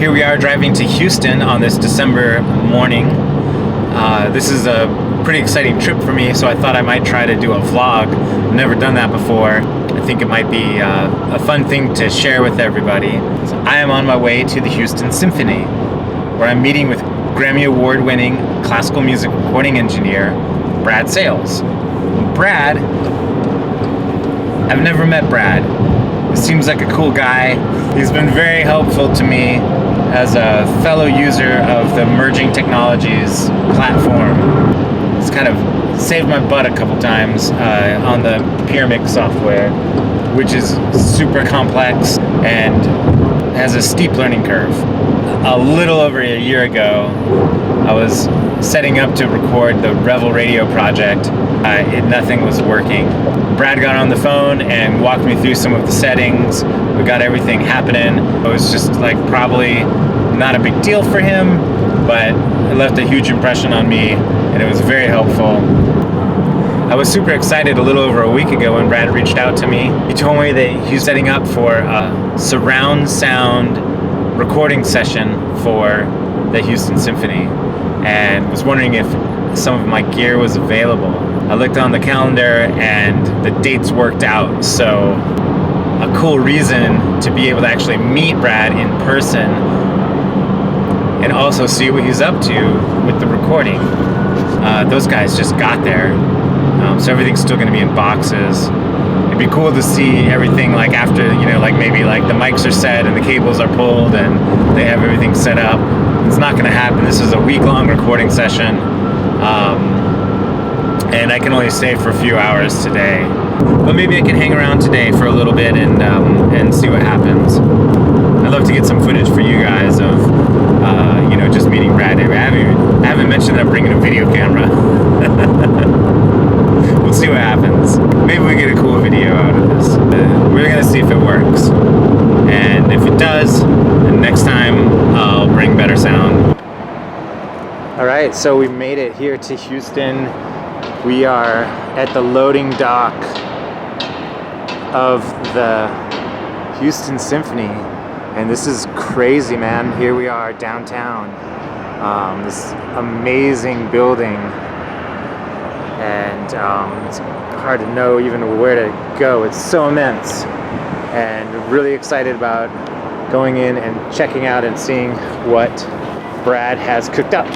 Here we are driving to Houston on this December morning. This is a pretty exciting trip for me, so I thought I might try to do a vlog. I've never done that before. I think it might be a fun thing to share with everybody. So I am on my way to the Houston Symphony, where I'm meeting with Grammy Award winning classical music recording engineer Brad Sales. Brad, I've never met Brad. He seems like a cool guy. He's been very helpful to me as a fellow user of the Emerging Technologies platform. It's kind of saved my butt a couple times on the Pyramid software, which is super complex and has a steep learning curve. A little over a year ago, I was setting up to record the Revel Radio project. Nothing was working. Brad got on the phone and walked me through some of the settings. We got everything happening. It was just like probably not a big deal for him, but it left a huge impression on me, and it was very helpful. I was super excited a little over a week ago when Brad reached out to me. He told me that he was setting up for a surround sound recording session for the Houston Symphony, and was wondering if some of my gear was available. I looked on the calendar and the dates worked out, so a cool reason to be able to actually meet Brad in person and also see what he's up to with the recording. Those guys just got there, so everything's still going to be in boxes. It'd be cool to see everything like after, like maybe like the mics are set and the cables are pulled and they have everything set up. It's not going to happen. This is a week-long recording session, and I can only stay for a few hours today. But maybe I can hang around today for a little bit and see what happens. I'd love to get some footage for you guys of just meeting Brad. I haven't mentioned that I'm bringing a video camera. We'll see what happens. Maybe we get a cool video out of this. We're gonna see if it works, and if it does, then next time I'll bring better sound. All right, so we made it here to Houston. We are at the loading dock of the Houston Symphony, and this is crazy, man. Here we are downtown, this amazing building, and it's hard to know even where to go. It's so immense, and really excited about going in and checking out and seeing what Brad has cooked up.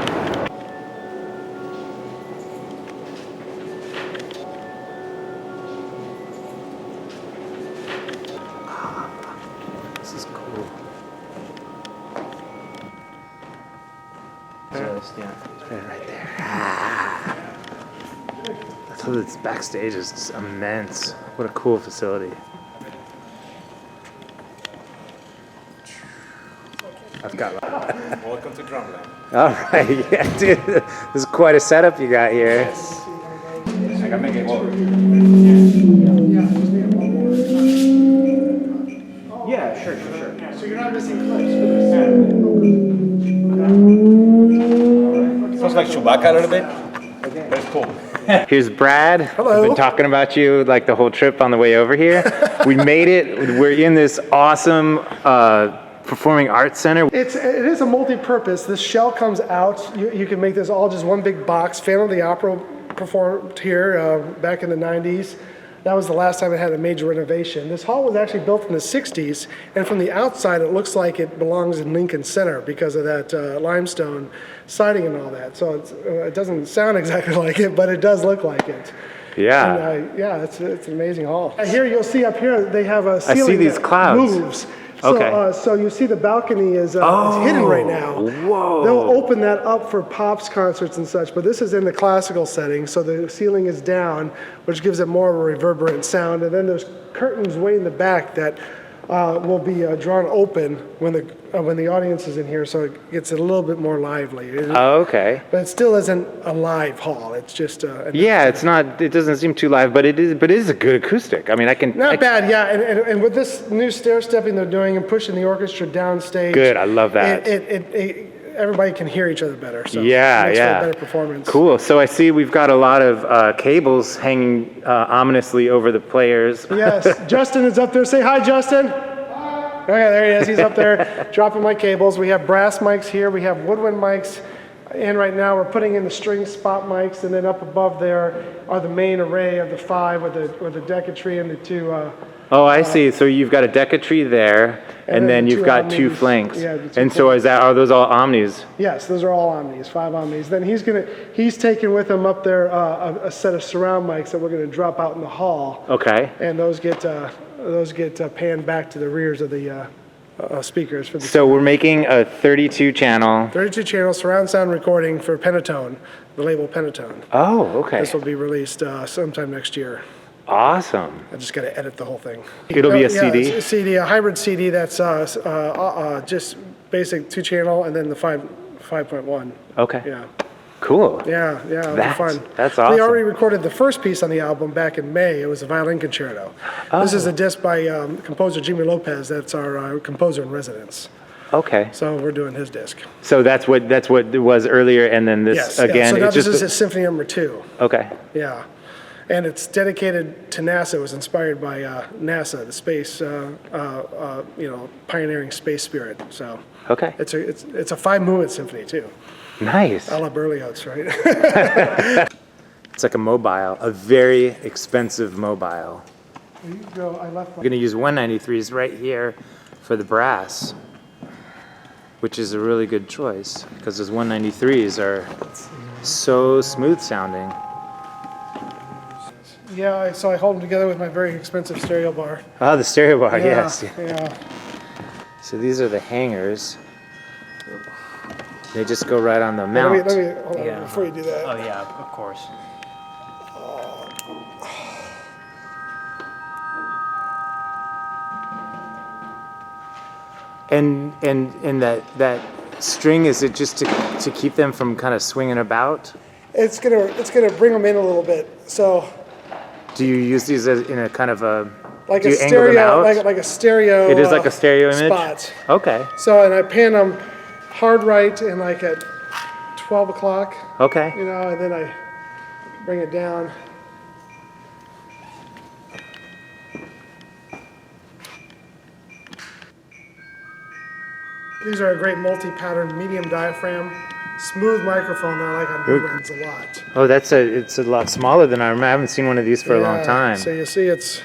This is cool. Right there. So this backstage is just immense. What a cool facility. I've got Welcome to Drumland. All right, yeah, dude. This is quite a setup you got here. Yes. I can make it work. Yeah, sure. So you're not missing clips for this? Sounds like Chewbacca a little bit. That's cool. Here's Brad. Hello. I've been talking about you like the whole trip on the way over here. We made it. We're in this awesome performing arts center. It is a multi-purpose. This shell comes out. You can make this all just one big box. Phantom of the Opera performed here back in the 90s. That was the last time it had a major renovation. This hall was actually built in the 60s, and from the outside it looks like it belongs in Lincoln Center because of that limestone siding and all that. So it doesn't sound exactly like it, but it does look like it. Yeah. And, it's an amazing hall. Here you'll see up here they have a ceiling I see these that clouds. moves. Okay. So you see the balcony is hidden right now. Whoa. They'll open that up for pops concerts and such, but this is in the classical setting, so the ceiling is down, which gives it more of a reverberant sound. And then there's curtains way in the back that will be drawn open when the audience is in here, so it gets a little bit more lively. Oh, okay. But it still isn't a live hall. It's just Yeah, it's not. It doesn't seem too live, but it is. But it is a good acoustic. I mean, not bad, yeah. And with this new stair stepping they're doing and pushing the orchestra downstage. Good, I love that. Everybody can hear each other better. So Yeah, it makes yeah. for a better performance. Cool. So I see we've got a lot of cables hanging ominously over the players. Yes, Justin is up there. Say hi, Justin. Hi. Okay, there he is. He's up there dropping my cables. We have brass mics here. We have woodwind mics. And right now we're putting in the string spot mics. And then up above there are the main array of the 5 with the Decatry and the 2. Oh, I see. So you've got a Decatry there, and then you've got 2 flanks. Yeah, and so are those all Omnis? Yes, those are all Omnis, 5 Omnis. Then he's taking with him up there a set of surround mics that we're gonna drop out in the hall. Okay. And those get panned back to the rears of the speakers for the. So we're making a 32 channel surround sound recording for Pentatone, the label Pentatone. Oh, okay. This will be released sometime next year. Awesome. I just got to edit the whole thing. It'll be a CD? It's a CD, a hybrid CD that's just basic 2-channel and then the 5.1. Okay. Yeah. Cool. Yeah, it'll be fun. That's awesome. We already recorded the first piece on the album back in May. It was a violin concerto. Oh. This is a disc by composer Jimmy Lopez. That's our composer in residence. Okay. So we're doing his disc. So that's what it was earlier, and then this Yes. again. Yeah. So now it's this just is Symphony Number 2. Okay. Yeah. And it's dedicated to NASA. It was inspired by NASA, the space, pioneering space spirit. So Okay. it's a 5-movement symphony too. Nice. A la Berlioz, right? It's like a mobile, a very expensive mobile. There you go. I left my. We're gonna use 193s right here for the brass, which is a really good choice because those 193s are so smooth sounding. Yeah, so I hold them together with my very expensive stereo bar. Oh, the stereo bar, Yeah, yes. Yeah. So these are the hangers. They just go right on the mount. Let me hold on Yeah. before you do that. Oh yeah, of course. And that string, is it just to keep them from kind of swinging about? It's gonna bring them in a little bit. So Do you use these in a kind of a like do a you angle them stereo, out? like a stereo. It is like a stereo image? spot. Okay. So and I pan them hard right and like at 12 o'clock. Okay. And then I bring it down. These are a great multi-pattern medium diaphragm, smooth microphone that I like on woodwinds a lot. Oh, it's a lot smaller than I remember. I haven't seen one of these for a long Yeah, time. So you see it's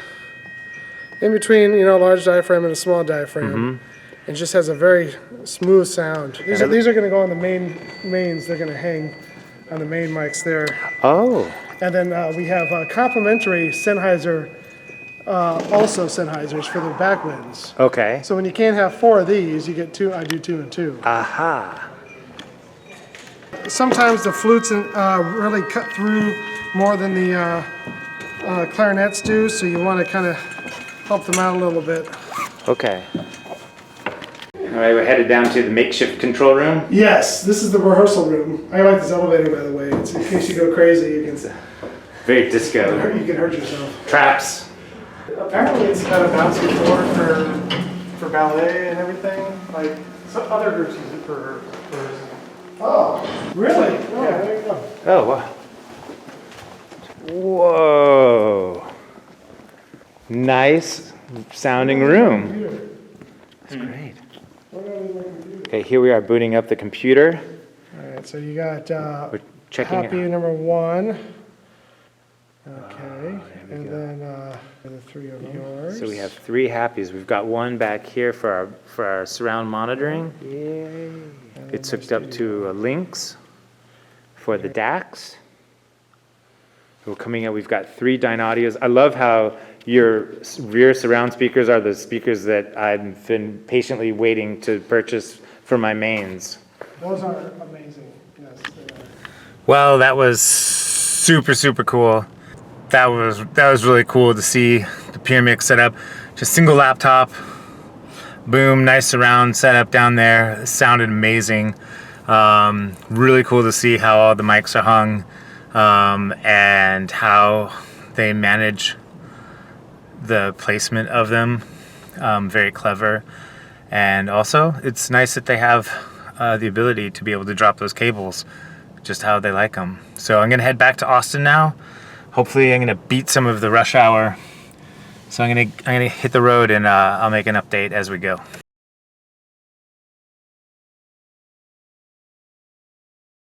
in between, a large diaphragm and a small diaphragm. Mm-hmm. It just has a very smooth sound. These are going to go on the mains. They're going to hang on the main mics there. Oh. And then we have complementary Sennheiser, also Sennheisers for the backwinds. Okay. So when you can't have 4 of these, you get 2. I do 2 and 2. Aha. Sometimes the flutes really cut through more than the clarinets do, so you want to kind of help them out a little bit. Okay. All right, we're headed down to the makeshift control room. Yes, this is the rehearsal room. I like this elevator, by the way. It's in case you go crazy, you can Very disco. hurt yourself. Traps. Apparently, it's got a bouncing floor for ballet and everything. Like some other groups use it for. Oh, really? Yeah, there you go. Oh, wow. Whoa. Nice sounding room. That's great. Okay, here we are booting up the computer. All right, so you got We're checking happy it. number 1. Okay, and then the 3 of yours. So we have 3 happies. We've got one back here for our surround monitoring. Yay. It's hooked up to a Lynx for the DACs. We're coming out, we've got 3 Dynaudios. I love how your rear surround speakers are the speakers that I've been patiently waiting to purchase for my mains. Those are amazing. Yes. Well, that was super, super cool. That was really cool to see the Pyramix set up. Just single laptop, boom, nice surround setup down there. It sounded amazing. Really cool to see how all the mics are hung and how they manage the placement of them. Very clever. And also, it's nice that they have the ability to be able to drop those cables just how they like them. So I'm gonna head back to Austin now. Hopefully I'm gonna beat some of the rush hour So I'm gonna hit the road and I'll make an update as we go.